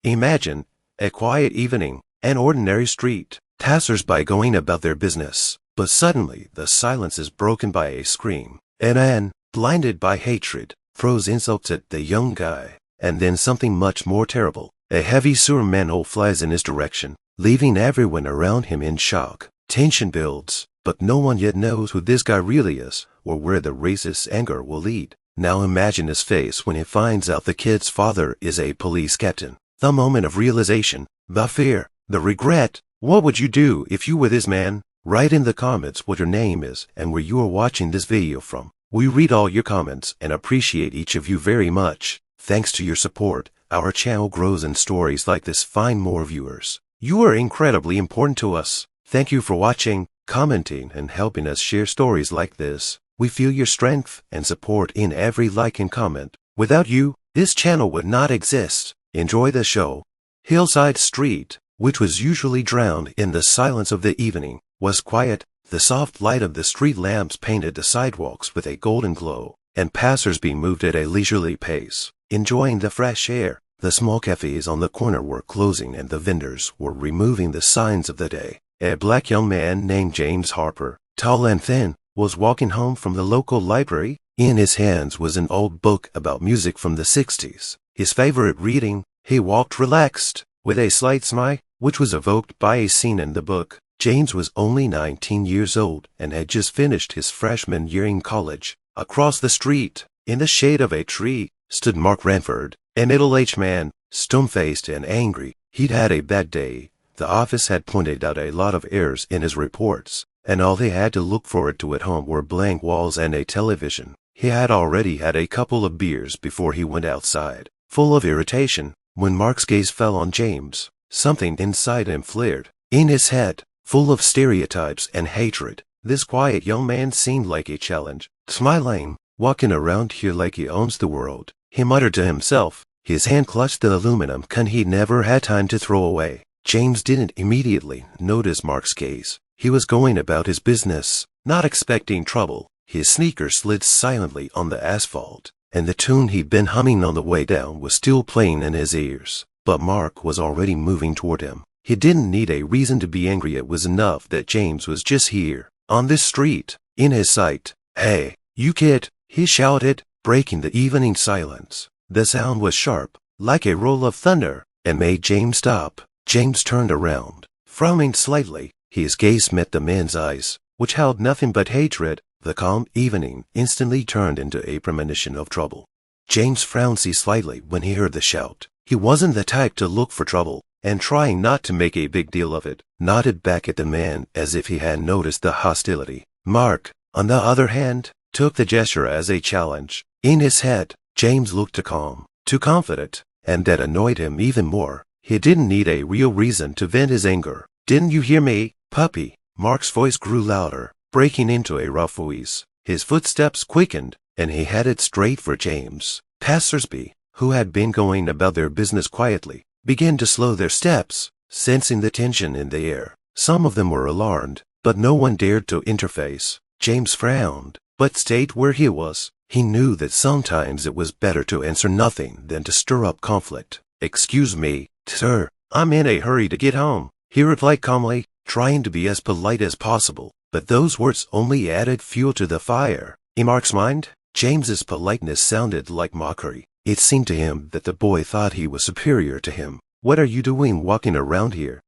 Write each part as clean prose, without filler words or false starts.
Imagine a quiet evening, an ordinary street, passers-by going about their business. But suddenly the silence is broken by a scream. A man, blinded by hatred, throws insults at the young guy. And then something much more terrible. A heavy sewer manhole flies in his direction, leaving everyone around him in shock. Tension builds, but no one yet knows who this guy really is, or where the racist anger will lead. Now imagine his face when he finds out the kid's father is a police captain. The moment of realization, the fear, the regret. What would you do if you were this man? Write in the comments what your name is and where you are watching this video from. We read all your comments and appreciate each of you very much. Thanks to your support, our channel grows and stories like this find more viewers. You are incredibly important to us. Thank you for watching, commenting, and helping us share stories like this. We feel your strength and support in every like and comment. Without you, this channel would not exist. Enjoy the show. Hillside Street, which was usually drowned in the silence of the evening, was quiet. The soft light of the street lamps painted the sidewalks with a golden glow, and passers-by moved at a leisurely pace, enjoying the fresh air. The small cafes on the corner were closing and the vendors were removing the signs of the day. A black young man named James Harper, tall and thin, was walking home from the local library. In his hands was an old book about music from the 60s. His favorite reading. He walked relaxed, with a slight smile, which was evoked by a scene in the book. James was only 19 years old and had just finished his freshman year in college. Across the street, in the shade of a tree, stood Mark Ranford, a middle-aged man, stone-faced and angry. He'd had a bad day. The office had pointed out a lot of errors in his reports, and all he had to look forward to at home were blank walls and a television. He had already had a couple of beers before he went outside. Full of irritation, when Mark's gaze fell on James, something inside him flared. In his head, full of stereotypes and hatred, this quiet young man seemed like a challenge. Smiling, walking around here like he owns the world, he muttered to himself. His hand clutched the aluminum can he'd never had time to throw away. James didn't immediately notice Mark's gaze. He was going about his business, not expecting trouble. His sneakers slid silently on the asphalt, and the tune he'd been humming on the way down was still playing in his ears. But Mark was already moving toward him. He didn't need a reason to be angry. It was enough that James was just here, on this street, in his sight. "Hey, you kid," he shouted, breaking the evening silence. The sound was sharp, like a roll of thunder, and made James stop. James turned around, frowning slightly. His gaze met the man's eyes, which held nothing but hatred. The calm evening instantly turned into a premonition of trouble. James frowned slightly when he heard the shout. He wasn't the type to look for trouble, and trying not to make a big deal of it, nodded back at the man as if he had noticed the hostility. Mark, on the other hand, took the gesture as a challenge. In his head, James looked too calm, too confident, and that annoyed him even more. He didn't need a real reason to vent his anger. "Didn't you hear me, puppy?" Mark's voice grew louder, breaking into a rough wheeze. His footsteps quickened, and he headed straight for James. Passers-by, who had been going about their business quietly, began to slow their steps, sensing the tension in the air. Some of them were alarmed, but no one dared to interface. James frowned, but stayed where he was. He knew that sometimes it was better to answer nothing than to stir up conflict. "Excuse me, sir, I'm in a hurry to get home," he replied calmly, trying to be as polite as possible. But those words only added fuel to the fire. In Mark's mind, James's politeness sounded like mockery. It seemed to him that the boy thought he was superior to him. "What are you doing walking around here?"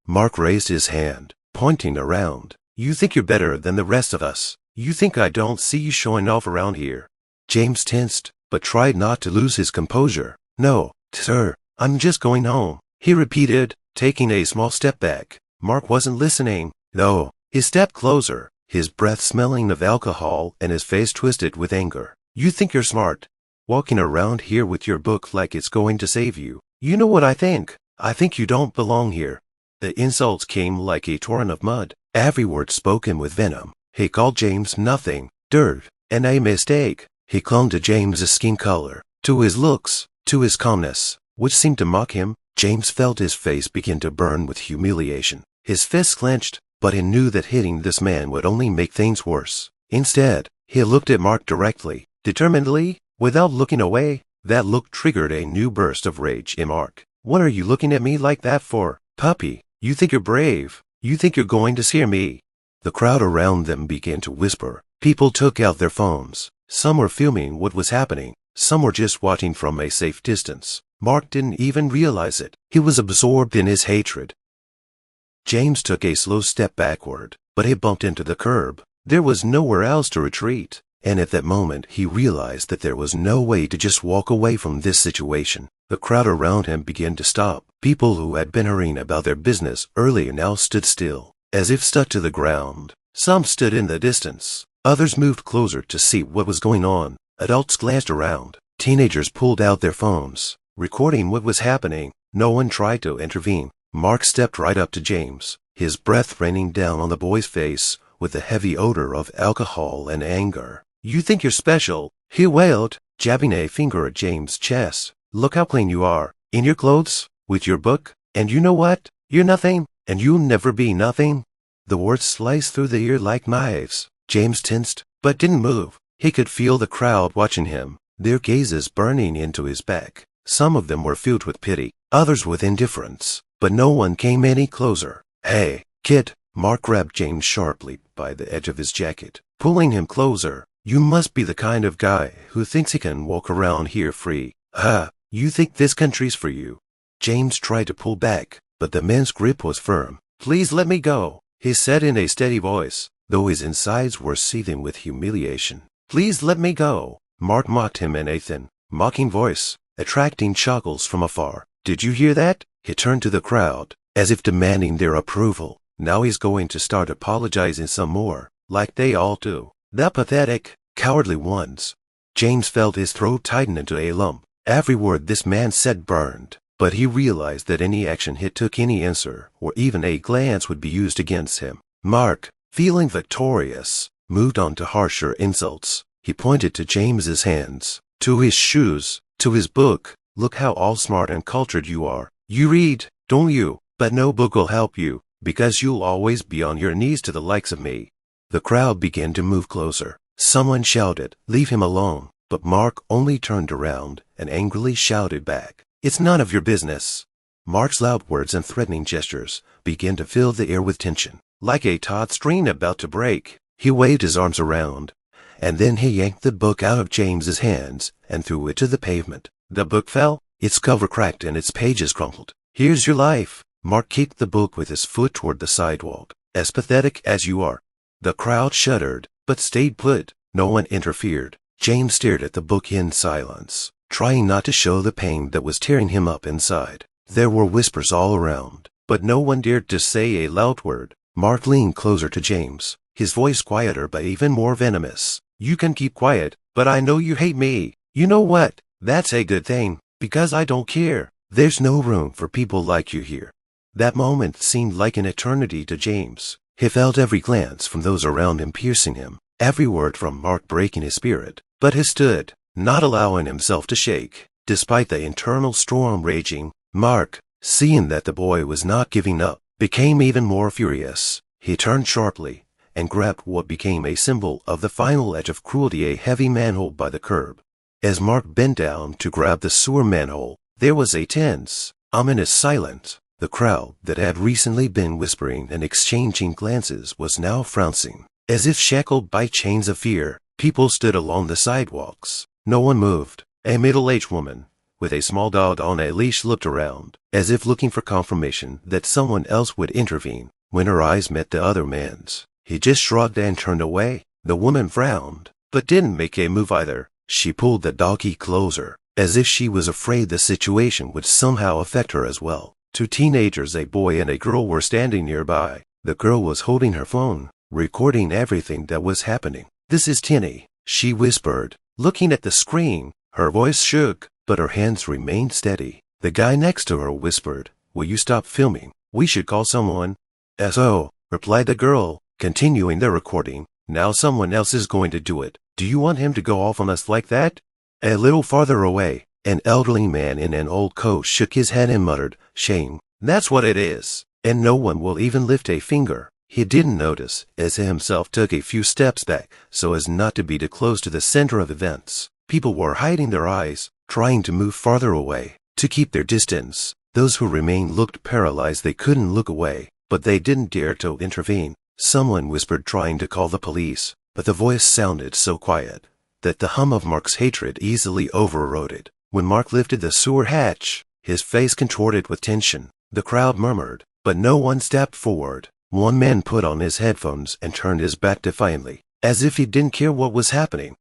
Mark raised his hand, pointing around. "You think you're better than the rest of us. You think I don't see you showing off around here." James tensed, but tried not to lose his composure. "No, sir, I'm just going home," he repeated, taking a small step back. Mark wasn't listening, though. He stepped closer, his breath smelling of alcohol and his face twisted with anger. "You think you're smart, walking around here with your book like it's going to save you. You know what I think? I think you don't belong here." The insults came like a torrent of mud, every word spoken with venom. He called James nothing, dirt, and a mistake. He clung to James's skin color, to his looks, to his calmness, which seemed to mock him. James felt his face begin to burn with humiliation. His fists clenched, but he knew that hitting this man would only make things worse. Instead, he looked at Mark directly, determinedly, without looking away. That look triggered a new burst of rage in Mark. What are you looking at me like that for, puppy? You think you're brave? You think you're going to scare me?" The crowd around them began to whisper. People took out their phones. Some were filming what was happening. Some were just watching from a safe distance. Mark didn't even realize it. He was absorbed in his hatred. James took a slow step backward, but he bumped into the curb. There was nowhere else to retreat, and at that moment he realized that there was no way to just walk away from this situation. The crowd around him began to stop. People who had been hurrying about their business earlier now stood still, as if stuck to the ground. Some stood in the distance. Others moved closer to see what was going on. Adults glanced around. Teenagers pulled out their phones, recording what was happening. No one tried to intervene. Mark stepped right up to James, his breath raining down on the boy's face with a heavy odor of alcohol and anger. "You think you're special," he wailed, jabbing a finger at James' chest. "Look how clean you are, in your clothes, with your book, and you know what? You're nothing, and you'll never be nothing." The words sliced through the ear like knives. James tensed, but didn't move. He could feel the crowd watching him, their gazes burning into his back. Some of them were filled with pity, others with indifference, but no one came any closer. "Hey, kid," Mark grabbed James sharply by the edge of his jacket, pulling him closer. "You must be the kind of guy who thinks he can walk around here free. You think this country's for you." James tried to pull back, but the man's grip was firm. "Please let me go," he said in a steady voice, though his insides were seething with humiliation. "Please let me go." Mark mocked him in a thin, mocking voice, attracting chuckles from afar. "Did you hear that?" He turned to the crowd, as if demanding their approval. "Now he's going to start apologizing some more, like they all do. The pathetic, cowardly ones." James felt his throat tighten into a lump. Every word this man said burned, but he realized that any action he took, any answer, or even a glance would be used against him. Mark, feeling victorious, moved on to harsher insults. He pointed to James's hands, to his shoes, to his book. "Look how all smart and cultured you are. You read, don't you? But no book will help you, because you'll always be on your knees to the likes of me." The crowd began to move closer. Someone shouted, "Leave him alone." But Mark only turned around and angrily shouted back, "It's none of your business." Mark's loud words and threatening gestures began to fill the air with tension. Like a taut string about to break, he waved his arms around, and then he yanked the book out of James's hands and threw it to the pavement. The book fell, its cover cracked and its pages crumpled. "Here's your life." Mark kicked the book with his foot toward the sidewalk. "As pathetic as you are." The crowd shuddered, but stayed put. No one interfered. James stared at the book in silence, trying not to show the pain that was tearing him up inside. There were whispers all around, but no one dared to say a loud word. Mark leaned closer to James, his voice quieter but even more venomous. "You can keep quiet, but I know you hate me. You know what? That's a good thing, because I don't care. There's no room for people like you here." That moment seemed like an eternity to James. He felt every glance from those around him piercing him, every word from Mark breaking his spirit. But he stood, not allowing himself to shake, despite the internal storm raging. Mark, seeing that the boy was not giving up, became even more furious. He turned sharply and grabbed what became a symbol of the final edge of cruelty, a heavy manhole by the curb. As Mark bent down to grab the sewer manhole, there was a tense, ominous silence. The crowd that had recently been whispering and exchanging glances was now frowning, as if shackled by chains of fear. People stood along the sidewalks. No one moved. A middle-aged woman, with a small dog on a leash, looked around, as if looking for confirmation that someone else would intervene. When her eyes met the other man's, he just shrugged and turned away. The woman frowned, but didn't make a move either. She pulled the doggy closer, as if she was afraid the situation would somehow affect her as well. Two teenagers, a boy and a girl, were standing nearby. The girl was holding her phone, recording everything that was happening. "This is Tinny," she whispered, looking at the screen. Her voice shook, but her hands remained steady. The guy next to her whispered, "Will you stop filming? We should call someone." "So," replied the girl, continuing the recording. "Now someone else is going to do it. Do you want him to go off on us like that?" A little farther away, an elderly man in an old coat shook his head and muttered, "Shame. That's what it is. And no one will even lift a finger." He didn't notice, as he himself took a few steps back so as not to be too close to the center of events. People were hiding their eyes, trying to move farther away, to keep their distance. Those who remained looked paralyzed. They couldn't look away, but they didn't dare to intervene. Someone whispered, trying to call the police, but the voice sounded so quiet that the hum of Mark's hatred easily overrode it. When Mark lifted the sewer hatch, his face contorted with tension. The crowd murmured, but no one stepped forward. One man put on his headphones and turned his back defiantly, as if he didn't care what was happening.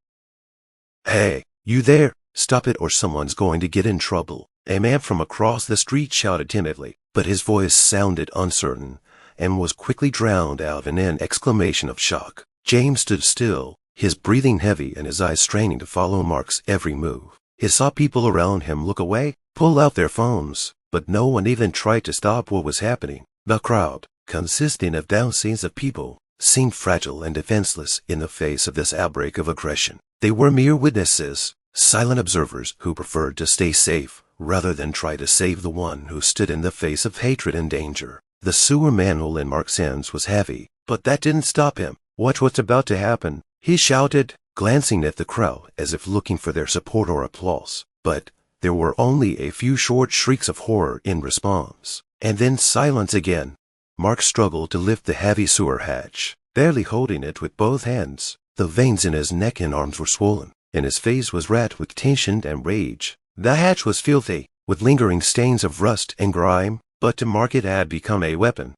"Hey, you there, stop it or someone's going to get in trouble," a man from across the street shouted timidly, but his voice sounded uncertain and was quickly drowned out in an exclamation of shock. James stood still, his breathing heavy and his eyes straining to follow Mark's every move. He saw people around him look away, pull out their phones, but no one even tried to stop what was happening. The crowd, consisting of dozens of people, seemed fragile and defenseless in the face of this outbreak of aggression. They were mere witnesses, silent observers who preferred to stay safe rather than try to save the one who stood in the face of hatred and danger. The sewer manhole in Mark's hands was heavy, but that didn't stop him. "Watch what's about to happen," he shouted, glancing at the crowd as if looking for their support or applause. But there were only a few short shrieks of horror in response, and then silence again. Mark struggled to lift the heavy sewer hatch, barely holding it with both hands. The veins in his neck and arms were swollen, and his face was red with tension and rage. The hatch was filthy, with lingering stains of rust and grime, but to Mark it had become a weapon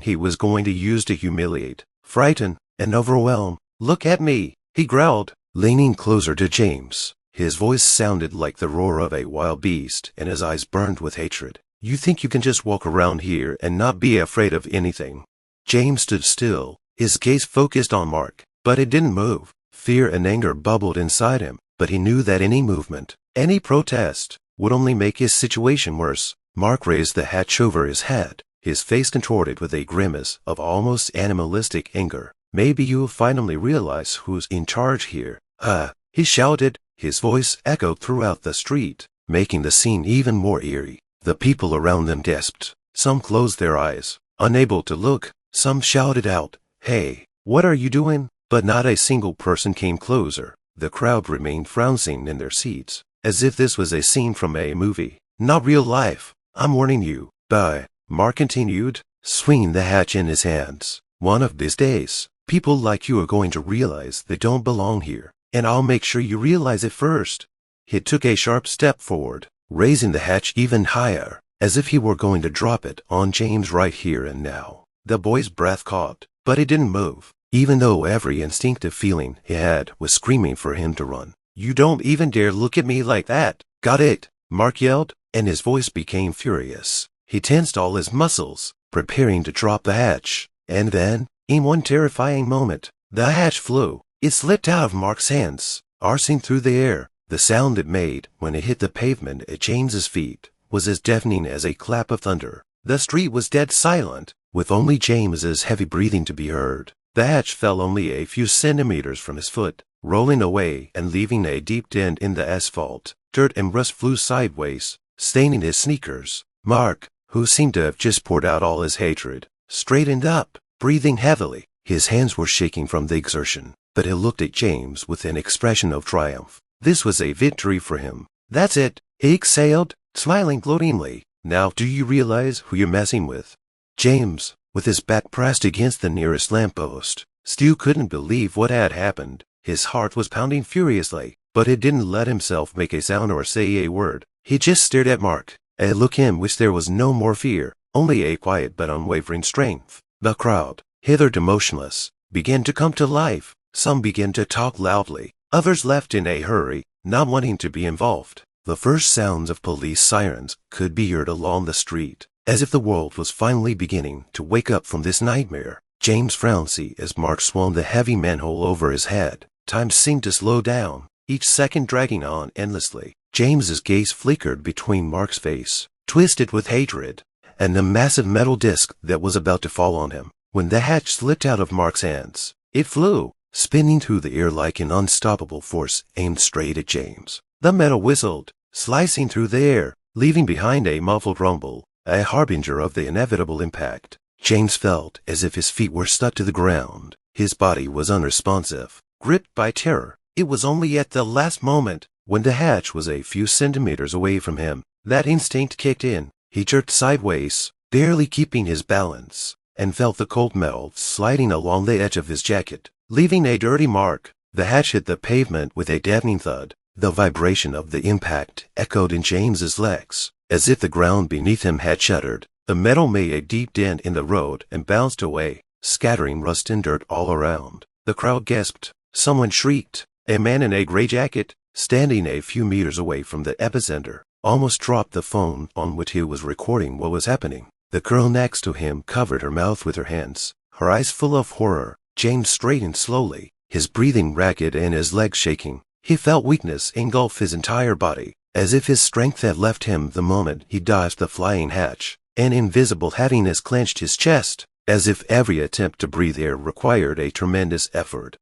he was going to use to humiliate, frighten, and overwhelm. "Look at me," he growled, leaning closer to James. His voice sounded like the roar of a wild beast, and his eyes burned with hatred. "You think you can just walk around here and not be afraid of anything?" James stood still, his gaze focused on Mark, but it didn't move. Fear and anger bubbled inside him, but he knew that any movement, any protest, would only make his situation worse. Mark raised the hatch over his head, his face contorted with a grimace of almost animalistic anger. "Maybe you'll finally realize who's in charge here." He shouted. His voice echoed throughout the street, making the scene even more eerie. The people around them gasped. Some closed their eyes, unable to look. Some shouted out, "Hey, what are you doing?" But not a single person came closer. The crowd remained frozen in their seats, as if this was a scene from a movie, not real life. "I'm warning you." "Bye," Mark continued, swinging the hatch in his hands. "One of these days, people like you are going to realize they don't belong here, and I'll make sure you realize it first." He took a sharp step forward, raising the hatch even higher, as if he were going to drop it on James right here and now. The boy's breath caught, but he didn't move, even though every instinctive feeling he had was screaming for him to run. "You don't even dare look at me like that. Got it?" Mark yelled, and his voice became furious. He tensed all his muscles, preparing to drop the hatch. And then, in one terrifying moment, the hatch flew. It slipped out of Mark's hands, arcing through the air. The sound it made when it hit the pavement at James's feet was as deafening as a clap of thunder. The street was dead silent, with only James's heavy breathing to be heard. The hatch fell only a few centimeters from his foot, rolling away and leaving a deep dent in the asphalt. Dirt and rust flew sideways, staining his sneakers. Mark, who seemed to have just poured out all his hatred, straightened up, breathing heavily. His hands were shaking from the exertion, but he looked at James with an expression of triumph. This was a victory for him. "That's it," he exhaled, smiling gloatingly. "Now do you realize who you're messing with?" James, with his back pressed against the nearest lamppost, still couldn't believe what had happened. His heart was pounding furiously, but he didn't let himself make a sound or say a word. He just stared at Mark, a look in which there was no more fear, only a quiet but unwavering strength. The crowd, hitherto motionless, began to come to life. Some began to talk loudly. Others left in a hurry, not wanting to be involved. The first sounds of police sirens could be heard along the street, as if the world was finally beginning to wake up from this nightmare. James frowned as Mark swung the heavy manhole over his head. Time seemed to slow down, each second dragging on endlessly. James's gaze flickered between Mark's face, twisted with hatred, and the massive metal disc that was about to fall on him. When the hatch slipped out of Mark's hands, it flew, spinning through the air like an unstoppable force aimed straight at James. The metal whistled, slicing through the air, leaving behind a muffled rumble, a harbinger of the inevitable impact. James felt as if his feet were stuck to the ground. His body was unresponsive, gripped by terror. It was only at the last moment, when the hatch was a few centimeters away from him, that instinct kicked in. He jerked sideways, barely keeping his balance, and felt the cold metal sliding along the edge of his jacket, leaving a dirty mark. The hatch hit the pavement with a deafening thud. The vibration of the impact echoed in James's legs, as if the ground beneath him had shuddered. The metal made a deep dent in the road and bounced away, scattering rust and dirt all around. The crowd gasped. Someone shrieked. A man in a gray jacket, standing a few meters away from the epicenter, almost dropped the phone on which he was recording what was happening. The girl next to him covered her mouth with her hands, her eyes full of horror. James straightened slowly, his breathing ragged and his legs shaking. He felt weakness engulf his entire body, as if his strength had left him the moment he dodged the flying hatch. An invisible heaviness clenched his chest, as if every attempt to breathe air required a tremendous effort.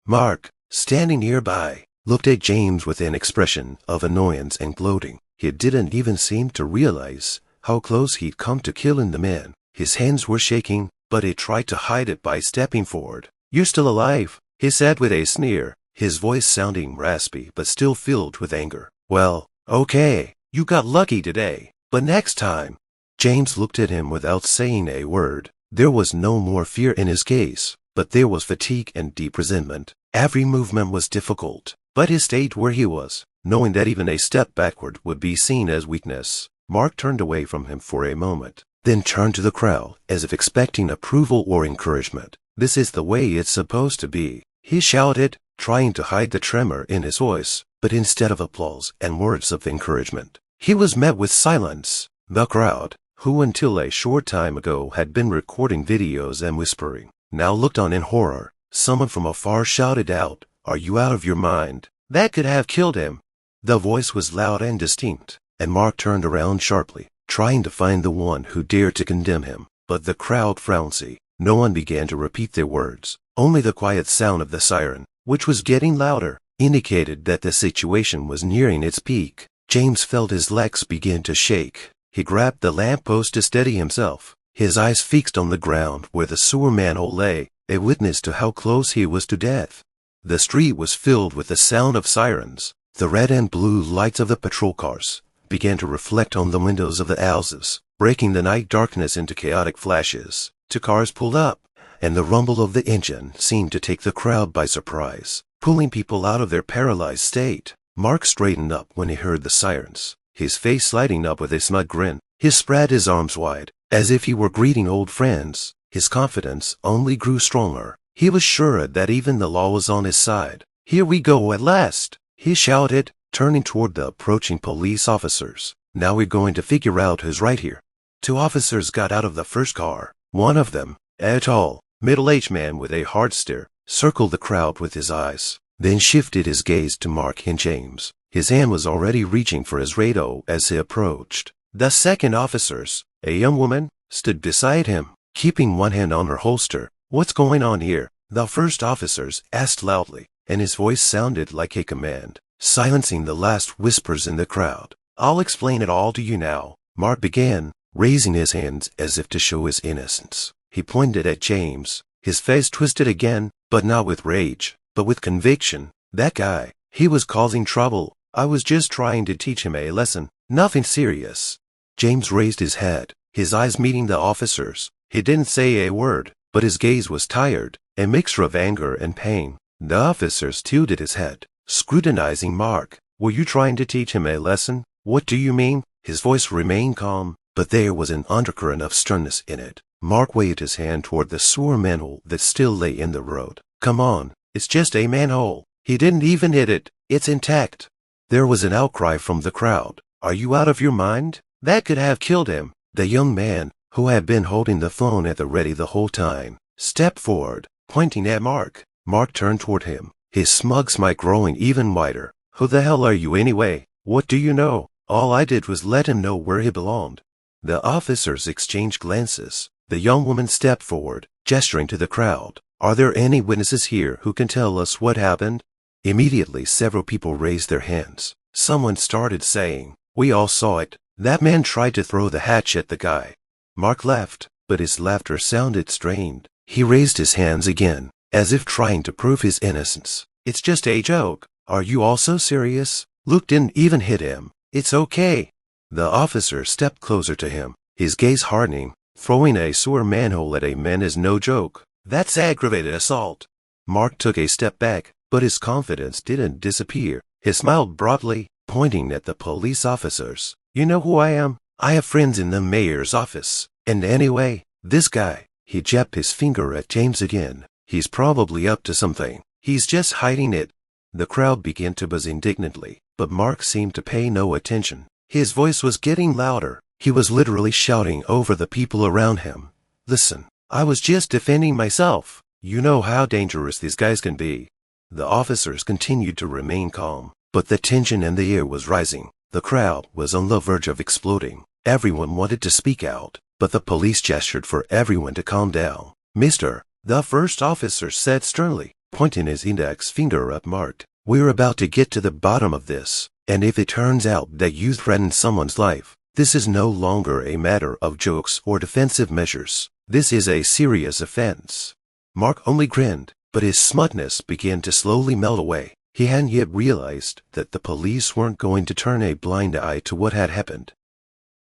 Mark, standing nearby, looked at James with an expression of annoyance and gloating. He didn't even seem to realize how close he'd come to killing the man. His hands were shaking, but he tried to hide it by stepping forward. "You're still alive," he said with a sneer, his voice sounding raspy but still filled with anger. "Well, okay, you got lucky today, but next time." James looked at him without saying a word. There was no more fear in his gaze, but there was fatigue and deep resentment. Every movement was difficult, but he stayed where he was, knowing that even a step backward would be seen as weakness. Mark turned away from him for a moment, then turned to the crowd as if expecting approval or encouragement. "This is the way it's supposed to be," he shouted, trying to hide the tremor in his voice, but instead of applause and words of encouragement, he was met with silence. The crowd, who until a short time ago had been recording videos and whispering, now looked on in horror. Someone from afar shouted out, "Are you out of your mind? That could have killed him." The voice was loud and distinct, and Mark turned around sharply, trying to find the one who dared to condemn him. But the crowd frowned. No one began to repeat their words. Only the quiet sound of the siren, which was getting louder, indicated that the situation was nearing its peak. James felt his legs begin to shake. He grabbed the lamppost to steady himself, his eyes fixed on the ground where the sewer manhole lay, a witness to how close he was to death. The street was filled with the sound of sirens. The red and blue lights of the patrol cars began to reflect on the windows of the houses, breaking the night darkness into chaotic flashes. Two cars pulled up, and the rumble of the engine seemed to take the crowd by surprise, pulling people out of their paralyzed state. Mark straightened up when he heard the sirens, his face lighting up with a smug grin. He spread his arms wide, as if he were greeting old friends. His confidence only grew stronger. He was sure that even the law was on his side. "Here we go at last," he shouted, turning toward the approaching police officers. "Now we're going to figure out who's right here." Two officers got out of the first car. One of them, a tall, middle-aged man with a hard stare, circled the crowd with his eyes, then shifted his gaze to Mark and James. His hand was already reaching for his radio as he approached. The second officers, a young woman, stood beside him, keeping one hand on her holster. "What's going on here?" the first officers asked loudly, and his voice sounded like a command, silencing the last whispers in the crowd. "I'll explain it all to you now," Mark began, raising his hands as if to show his innocence. He pointed at James, his face twisted again, but not with rage, but with conviction. "That guy, he was causing trouble. I was just trying to teach him a lesson. Nothing serious." James raised his head, his eyes meeting the officers. He didn't say a word, but his gaze was tired, a mixture of anger and pain. The officers tilted his head, scrutinizing Mark. "Were you trying to teach him a lesson? What do you mean?" His voice remained calm, but there was an undercurrent of sternness in it. Mark waved his hand toward the sewer manhole that still lay in the road. "Come on, it's just a manhole. He didn't even hit it. It's intact." There was an outcry from the crowd. "Are you out of your mind? That could have killed him." The young man, who had been holding the phone at the ready the whole time, stepped forward, pointing at Mark. Mark turned toward him, his smug smile growing even wider. "Who the hell are you anyway? What do you know?" "All I did was let him know where he belonged." The officers exchanged glances. The young woman stepped forward, gesturing to the crowd. "Are there any witnesses here who can tell us what happened?" Immediately, several people raised their hands. Someone started saying, "We all saw it. That man tried to throw the hatch at the guy." Mark laughed, but his laughter sounded strained. He raised his hands again, as if trying to prove his innocence. "It's just a joke. Are you all so serious? Luke didn't even hit him. It's okay." The officer stepped closer to him, his gaze hardening. Throwing a sewer manhole at a man is no joke. That's aggravated assault. Mark took a step back, but his confidence didn't disappear. He smiled broadly, pointing at the police officers. You know who I am? I have friends in the mayor's office. And anyway, this guy, he jabbed his finger at James again. He's probably up to something. He's just hiding it. The crowd began to buzz indignantly, but Mark seemed to pay no attention. His voice was getting louder. He was literally shouting over the people around him. Listen, I was just defending myself. You know how dangerous these guys can be. The officers continued to remain calm, but the tension in the air was rising. The crowd was on the verge of exploding. Everyone wanted to speak out, but the police gestured for everyone to calm down. Mister, the first officer said sternly, pointing his index finger at Mark. We're about to get to the bottom of this, and if it turns out that you threatened someone's life, this is no longer a matter of jokes or defensive measures. This is a serious offense. Mark only grinned, but his smugness began to slowly melt away. He hadn't yet realized that the police weren't going to turn a blind eye to what had happened.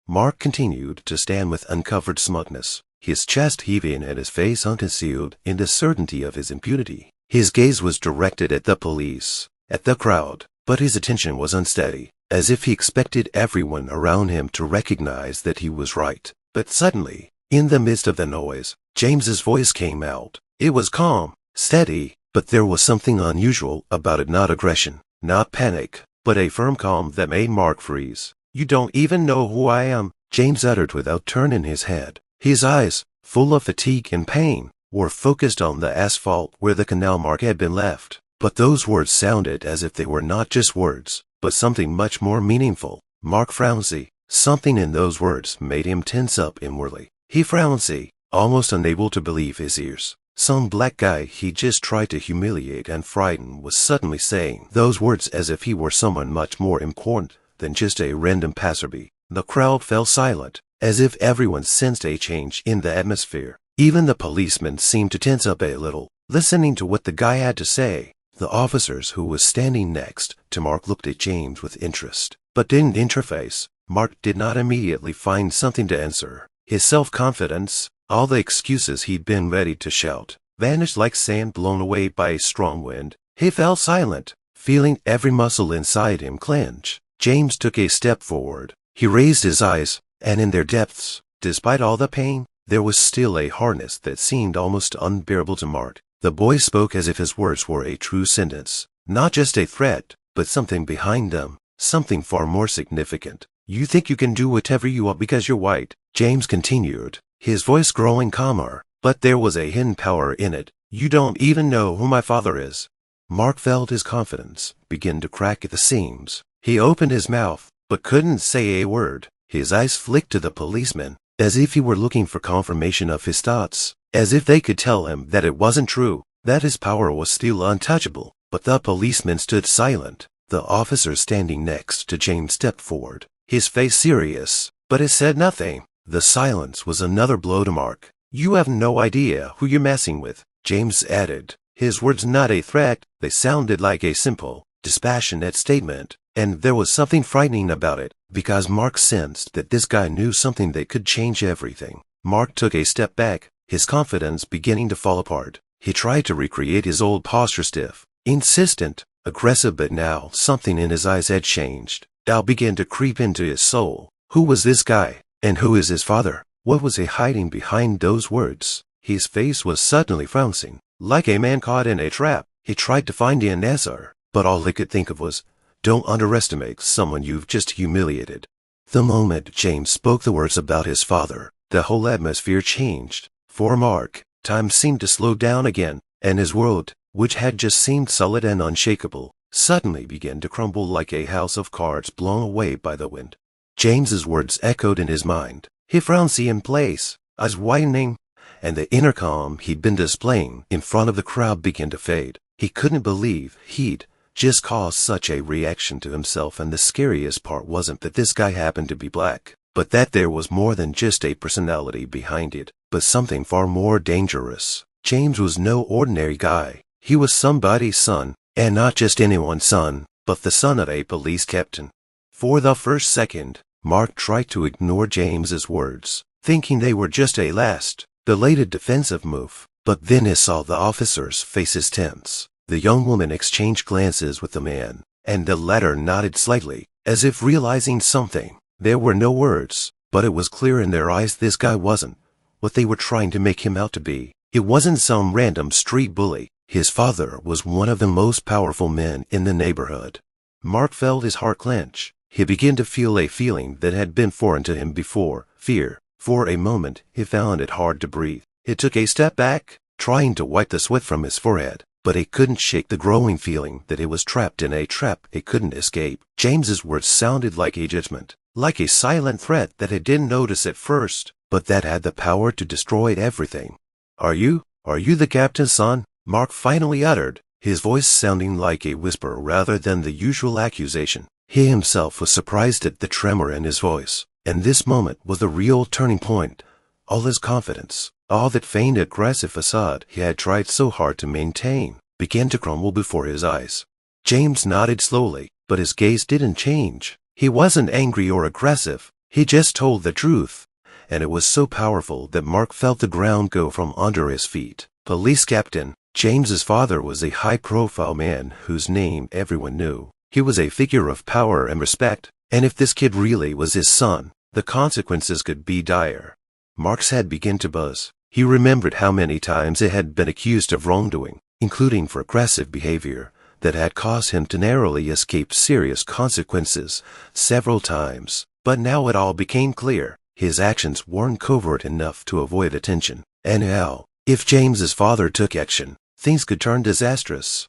Mark continued to stand with uncovered smugness, his chest heaving and his face unconcealed in the certainty of his impunity. His gaze was directed at the police, at the crowd, but his attention was unsteady, as if he expected everyone around him to recognize that he was right. But suddenly, in the midst of the noise, James's voice came out. It was calm, steady, but there was something unusual about it. Not aggression, not panic, but a firm calm that made Mark freeze. You don't even know who I am, James uttered without turning his head. His eyes, full of fatigue and pain, were focused on the asphalt where the canal mark had been left. But those words sounded as if they were not just words, but something much more meaningful. Mark frowned. Something in those words made him tense up inwardly. He frowned, almost unable to believe his ears. Some black guy he just tried to humiliate and frighten was suddenly saying those words as if he were someone much more important than just a random passerby. The crowd fell silent, as if everyone sensed a change in the atmosphere. Even the policemen seemed to tense up a little, listening to what the guy had to say. The officers who was standing next to Mark looked at James with interest, but didn't interface. Mark did not immediately find something to answer. His self-confidence, all the excuses he'd been ready to shout, vanished like sand blown away by a strong wind. He fell silent, feeling every muscle inside him clench. James took a step forward. He raised his eyes, and in their depths, despite all the pain, there was still a hardness that seemed almost unbearable to Mark. The boy spoke as if his words were a true sentence, not just a threat, but something behind them, something far more significant. You think you can do whatever you want because you're white, James continued, his voice growing calmer, but there was a hidden power in it. You don't even know who my father is. Mark felt his confidence begin to crack at the seams. He opened his mouth, but couldn't say a word. His eyes flicked to the policeman, as if he were looking for confirmation of his thoughts, as if they could tell him that it wasn't true, that his power was still untouchable. But the policeman stood silent. The officer standing next to James stepped forward, his face serious, but he said nothing. The silence was another blow to Mark. You have no idea who you're messing with, James added, his words not a threat. They sounded like a simple, dispassionate statement, and there was something frightening about it, because Mark sensed that this guy knew something that could change everything. Mark took a step back, his confidence beginning to fall apart. He tried to recreate his old posture, stiff, insistent, aggressive, but now something in his eyes had changed. Doubt began to creep into his soul. Who was this guy? And who is his father? What was he hiding behind those words? His face was suddenly frowning, like a man caught in a trap. He tried to find an answer, but all he could think of was, don't underestimate someone you've just humiliated. The moment James spoke the words about his father, the whole atmosphere changed. For Mark, time seemed to slow down again, and his world, which had just seemed solid and unshakable, suddenly began to crumble like a house of cards blown away by the wind. James's words echoed in his mind. He frowned in place, eyes widening, and the inner calm he'd been displaying in front of the crowd began to fade. He couldn't believe he'd just caused such a reaction to himself, and the scariest part wasn't that this guy happened to be black, but that there was more than just a personality behind it, but something far more dangerous. James was no ordinary guy. He was somebody's son, and not just anyone's son, but the son of a police captain. For the first second, Mark tried to ignore James's words, thinking they were just a last, belated defensive move. But then he saw the officer's faces tense. The young woman exchanged glances with the man, and the latter nodded slightly, as if realizing something. There were no words, but it was clear in their eyes this guy wasn't what they were trying to make him out to be. It wasn't some random street bully. His father was one of the most powerful men in the neighborhood. Mark felt his heart clench. He began to feel a feeling that had been foreign to him before, fear. For a moment, he found it hard to breathe. He took a step back, trying to wipe the sweat from his forehead, but he couldn't shake the growing feeling that he was trapped in a trap he couldn't escape. James's words sounded like a judgment, like a silent threat that he didn't notice at first, but that had the power to destroy everything. Are you the captain's son?" Mark finally uttered, his voice sounding like a whisper rather than the usual accusation. He himself was surprised at the tremor in his voice, and this moment was the real turning point. All his confidence, all that feigned aggressive facade he had tried so hard to maintain, began to crumble before his eyes. James nodded slowly, but his gaze didn't change. He wasn't angry or aggressive, he just told the truth, and it was so powerful that Mark felt the ground go from under his feet. Police captain. James's father was a high-profile man whose name everyone knew. He was a figure of power and respect, and if this kid really was his son, the consequences could be dire. Mark's head began to buzz. He remembered how many times he had been accused of wrongdoing, including for aggressive behavior, that had caused him to narrowly escape serious consequences several times. But now it all became clear. His actions weren't covert enough to avoid attention. And now, if James's father took action, things could turn disastrous.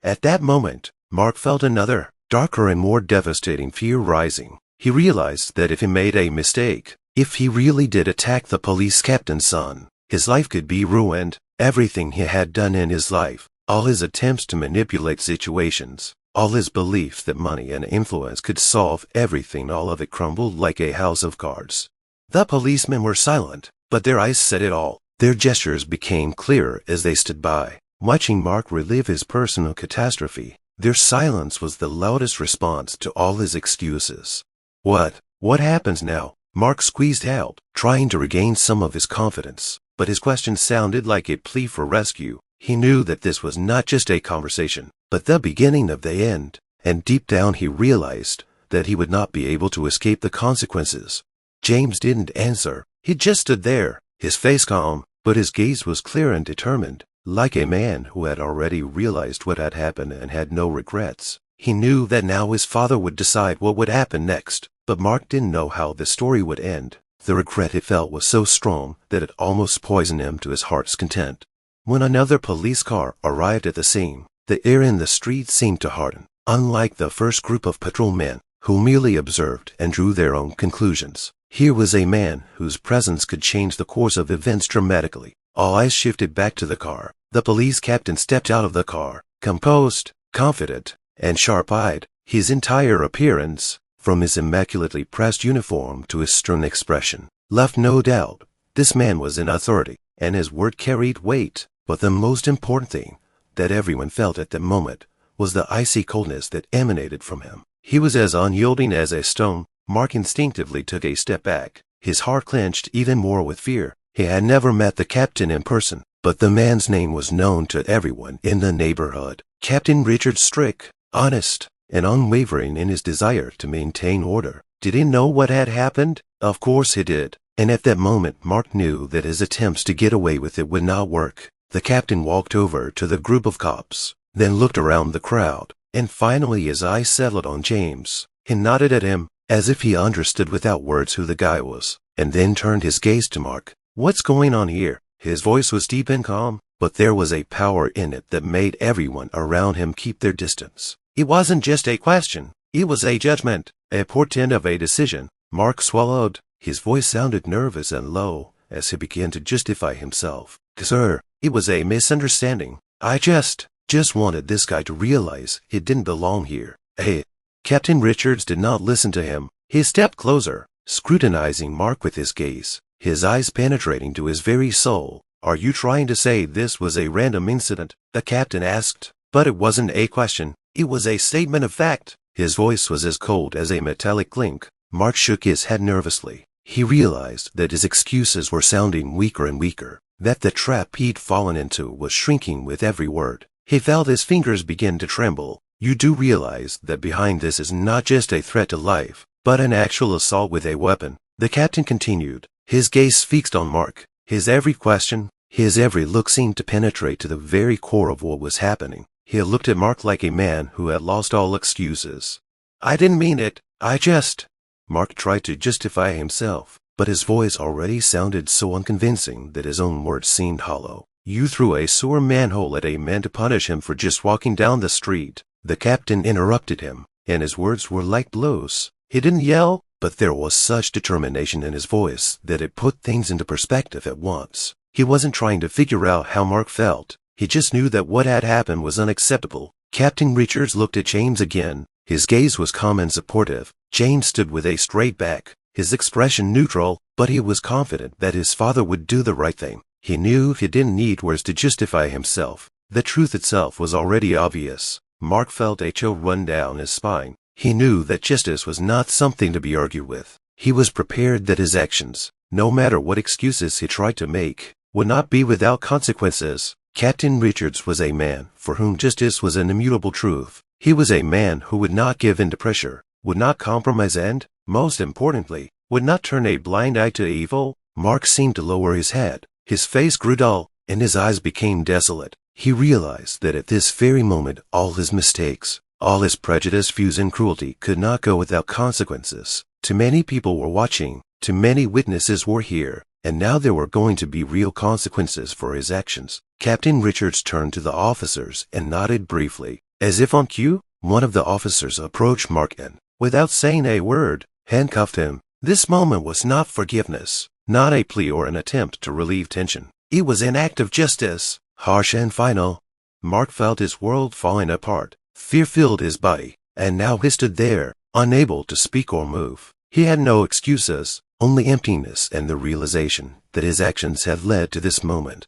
At that moment, Mark felt another, darker and more devastating fear rising. He realized that if he made a mistake, if he really did attack the police captain's son, his life could be ruined. Everything he had done in his life, all his attempts to manipulate situations, all his beliefs that money and influence could solve everything, all of it crumbled like a house of cards. The policemen were silent, but their eyes said it all. Their gestures became clearer as they stood by, watching Mark relive his personal catastrophe. Their silence was the loudest response to all his excuses. What happens now? Mark squeezed out, trying to regain some of his confidence, but his question sounded like a plea for rescue. He knew that this was not just a conversation, but the beginning of the end, and deep down he realized that he would not be able to escape the consequences. James didn't answer. He just stood there, his face calm, but his gaze was clear and determined, like a man who had already realized what had happened and had no regrets. He knew that now his father would decide what would happen next, but Mark didn't know how the story would end. The regret he felt was so strong that it almost poisoned him to his heart's content. When another police car arrived at the scene, the air in the street seemed to harden. Unlike the first group of patrolmen, who merely observed and drew their own conclusions, here was a man whose presence could change the course of events dramatically. All eyes shifted back to the car. The police captain stepped out of the car, composed, confident, and sharp-eyed. His entire appearance, from his immaculately pressed uniform to his stern expression, left no doubt. This man was in authority, and his word carried weight. But the most important thing that everyone felt at that moment was the icy coldness that emanated from him. He was as unyielding as a stone. Mark instinctively took a step back. His heart clenched even more with fear. He had never met the captain in person, but the man's name was known to everyone in the neighborhood. Captain Richard Strick, honest and unwavering in his desire to maintain order. Did he know what had happened? Of course he did. And at that moment, Mark knew that his attempts to get away with it would not work. The captain walked over to the group of cops, then looked around the crowd, and finally his eyes settled on James. He nodded at him, as if he understood without words who the guy was, and then turned his gaze to Mark. "What's going on here?" His voice was deep and calm, but there was a power in it that made everyone around him keep their distance. It wasn't just a question, it was a judgment, a portent of a decision. Mark swallowed. His voice sounded nervous and low as he began to justify himself. "Sir, it was a misunderstanding. I just wanted this guy to realize he didn't belong here." "Hey." Captain Richards did not listen to him. He stepped closer, scrutinizing Mark with his gaze, his eyes penetrating to his very soul. "Are you trying to say this was a random incident?" the captain asked. But it wasn't a question. It was a statement of fact. His voice was as cold as a metallic clink. Mark shook his head nervously. He realized that his excuses were sounding weaker and weaker, that the trap he'd fallen into was shrinking with every word. He felt his fingers begin to tremble. You do realize that behind this is not just a threat to life, but an actual assault with a weapon, the captain continued, his gaze fixed on Mark. His every question, his every look seemed to penetrate to the very core of what was happening. He looked at Mark like a man who had lost all excuses. I didn't mean it. Mark tried to justify himself, but his voice already sounded so unconvincing that his own words seemed hollow. You threw a sewer manhole at a man to punish him for just walking down the street. The captain interrupted him, and his words were like blows. He didn't yell, but there was such determination in his voice that it put things into perspective at once. He wasn't trying to figure out how Mark felt. He just knew that what had happened was unacceptable. Captain Richards looked at James again. His gaze was calm and supportive. James stood with a straight back, his expression neutral, but he was confident that his father would do the right thing. He knew he didn't need words to justify himself. The truth itself was already obvious. Mark felt a chill run down his spine. He knew that justice was not something to be argued with. He was prepared that his actions, no matter what excuses he tried to make, would not be without consequences. Captain Richards was a man for whom justice was an immutable truth. He was a man who would not give in to pressure, would not compromise and, most importantly, would not turn a blind eye to evil. Mark seemed to lower his head. His face grew dull, and his eyes became desolate. He realized that at this very moment all his mistakes, all his prejudice, views, and cruelty could not go without consequences. Too many people were watching, too many witnesses were here, and now there were going to be real consequences for his actions. Captain Richards turned to the officers and nodded briefly. As if on cue, one of the officers approached Mark and, without saying a word, handcuffed him. This moment was not forgiveness, not a plea or an attempt to relieve tension. It was an act of justice, harsh and final. Mark felt his world falling apart. Fear filled his body, and now he stood there, unable to speak or move. He had no excuses, only emptiness and the realization that his actions had led to this moment.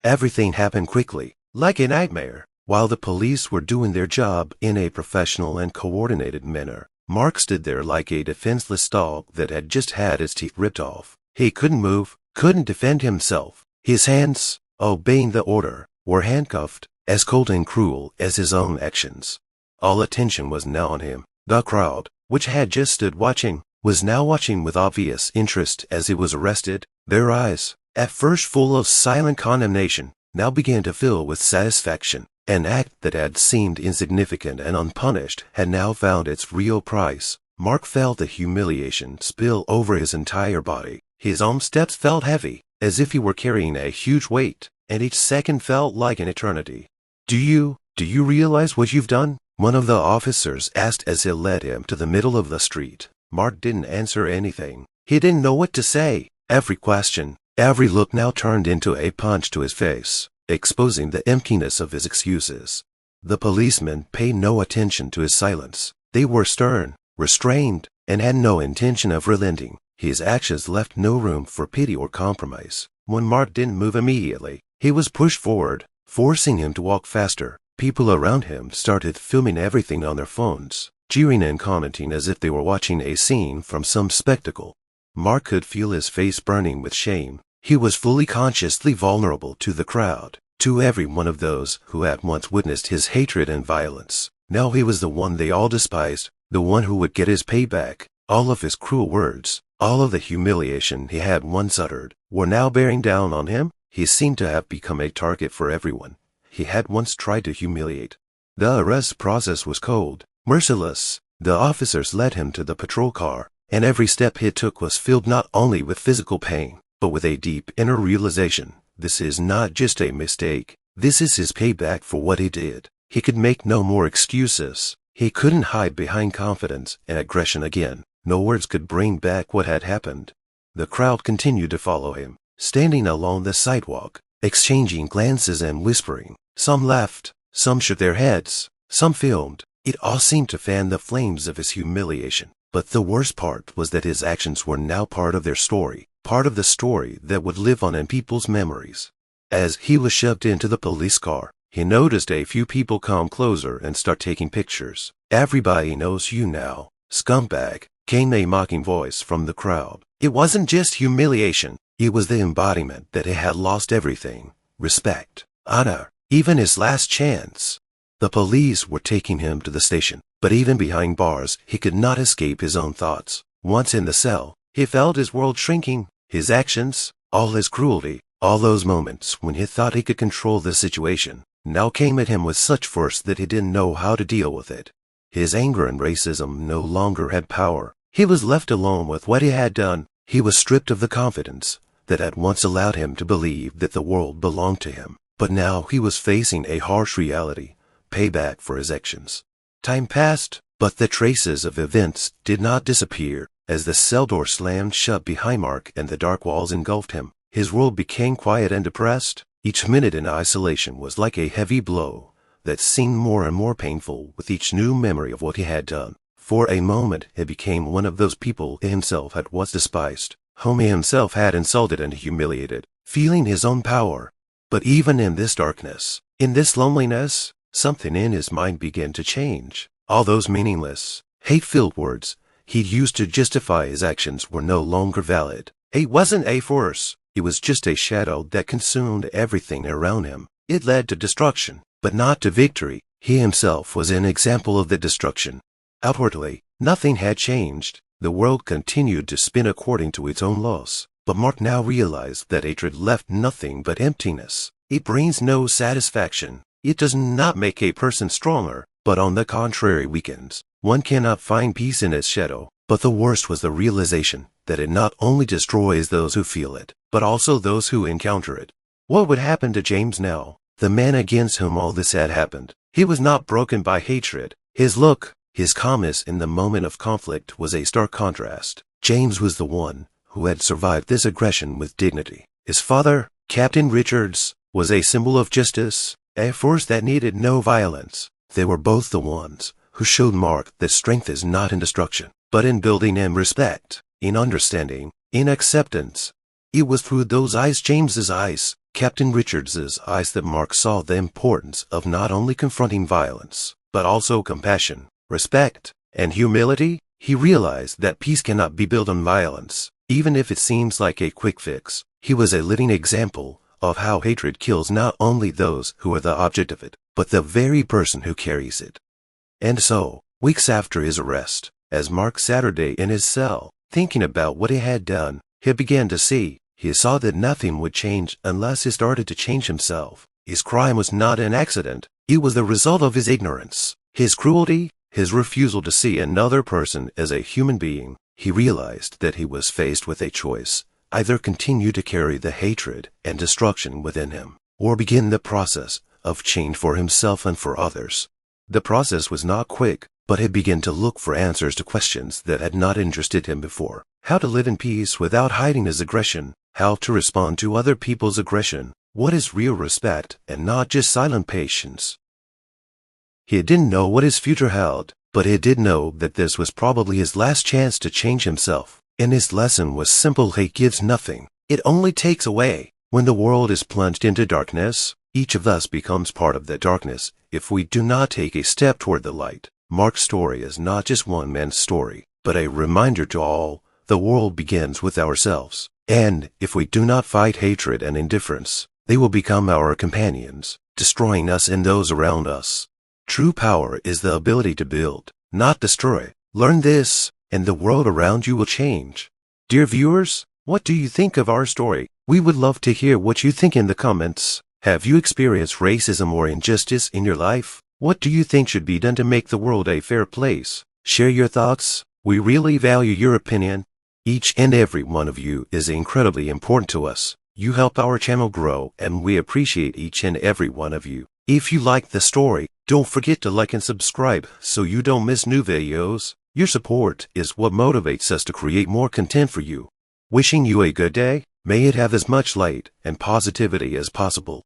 Everything happened quickly, like a nightmare. While the police were doing their job in a professional and coordinated manner, Mark stood there like a defenseless dog that had just had its teeth ripped off. He couldn't move, couldn't defend himself. His hands, obeying the order, were handcuffed, as cold and cruel as his own actions. All attention was now on him. The crowd, which had just stood watching, was now watching with obvious interest as he was arrested. Their eyes, at first full of silent condemnation, now began to fill with satisfaction. An act that had seemed insignificant and unpunished had now found its real price. Mark felt the humiliation spill over his entire body. His own steps felt heavy, as if he were carrying a huge weight, and each second felt like an eternity. Do you realize what you've done? One of the officers asked as he led him to the middle of the street. Mark didn't answer anything. He didn't know what to say. Every question, every look now turned into a punch to his face, exposing the emptiness of his excuses. The policemen paid no attention to his silence. They were stern, restrained, and had no intention of relenting. His actions left no room for pity or compromise. When Mark didn't move immediately, he was pushed forward, forcing him to walk faster. People around him started filming everything on their phones, jeering and commenting as if they were watching a scene from some spectacle. Mark could feel his face burning with shame. He was fully consciously vulnerable to the crowd, to every one of those who had once witnessed his hatred and violence. Now he was the one they all despised, the one who would get his payback. All of his cruel words, all of the humiliation he had once uttered, were now bearing down on him. He seemed to have become a target for everyone he had once tried to humiliate. The arrest process was cold, merciless. The officers led him to the patrol car, and every step he took was filled not only with physical pain, but with a deep inner realization. This is not just a mistake. This is his payback for what he did. He could make no more excuses. He couldn't hide behind confidence and aggression again. No words could bring back what had happened. The crowd continued to follow him, standing along the sidewalk, exchanging glances and whispering. Some laughed, some shook their heads, some filmed. It all seemed to fan the flames of his humiliation. But the worst part was that his actions were now part of their story, part of the story that would live on in people's memories. As he was shoved into the police car, he noticed a few people come closer and start taking pictures. Everybody knows you now, scumbag, came a mocking voice from the crowd. It wasn't just humiliation. It was the embodiment that he had lost everything: respect, honor, even his last chance. The police were taking him to the station, but even behind bars, he could not escape his own thoughts. Once in the cell, he felt his world shrinking. His actions, all his cruelty, all those moments when he thought he could control the situation, now came at him with such force that he didn't know how to deal with it. His anger and racism no longer had power. He was left alone with what he had done. He was stripped of the confidence that had once allowed him to believe that the world belonged to him. But now he was facing a harsh reality: payback for his actions. Time passed, but the traces of events did not disappear. As the cell door slammed shut behind Mark and the dark walls engulfed him, his world became quiet and depressed. Each minute in isolation was like a heavy blow that seemed more and more painful with each new memory of what he had done. For a moment he became one of those people he himself had once despised, whom he himself had insulted and humiliated, feeling his own power. But even in this darkness, in this loneliness, something in his mind began to change. All those meaningless, hate-filled words he'd used to justify his actions were no longer valid. Hate wasn't a force. It was just a shadow that consumed everything around him. It led to destruction, but not to victory. He himself was an example of the destruction. Outwardly, nothing had changed. The world continued to spin according to its own laws. But Mark now realized that hatred left nothing but emptiness. It brings no satisfaction. It does not make a person stronger, but on the contrary weakens. One cannot find peace in its shadow. But the worst was the realization that it not only destroys those who feel it, but also those who encounter it. What would happen to James now, the man against whom all this had happened? He was not broken by hatred. His look, his calmness in the moment of conflict was a stark contrast. James was the one who had survived this aggression with dignity. His father, Captain Richards, was a symbol of justice, a force that needed no violence. They were both the ones who showed Mark that strength is not in destruction, but in building in respect, in understanding, in acceptance. It was through those eyes, James's eyes, Captain Richards's eyes, that Mark saw the importance of not only confronting violence, but also compassion, respect, and humility. He realized that peace cannot be built on violence, even if it seems like a quick fix. He was a living example of how hatred kills not only those who are the object of it, but the very person who carries it. And so, weeks after his arrest, as Mark sat in his cell, thinking about what he had done, he began to see. He saw that nothing would change unless he started to change himself. His crime was not an accident. It was the result of his ignorance, his cruelty, his refusal to see another person as a human being. He realized that he was faced with a choice: either continue to carry the hatred and destruction within him, or begin the process of change for himself and for others. The process was not quick, but he began to look for answers to questions that had not interested him before. How to live in peace without hiding his aggression, how to respond to other people's aggression, what is real respect and not just silent patience. He didn't know what his future held, but he did know that this was probably his last chance to change himself. And his lesson was simple: hate gives nothing. It only takes away. When the world is plunged into darkness, each of us becomes part of that darkness if we do not take a step toward the light. Mark's story is not just one man's story, but a reminder to all: the world begins with ourselves. And if we do not fight hatred and indifference, they will become our companions, destroying us and those around us. True power is the ability to build, not destroy. Learn this, and the world around you will change. Dear viewers, what do you think of our story? We would love to hear what you think in the comments. Have you experienced racism or injustice in your life? What do you think should be done to make the world a fair place? Share your thoughts. We really value your opinion. Each and every one of you is incredibly important to us. You help our channel grow, and we appreciate each and every one of you. If you like the story, don't forget to like and subscribe so you don't miss new videos. Your support is what motivates us to create more content for you. Wishing you a good day. May it have as much light and positivity as possible.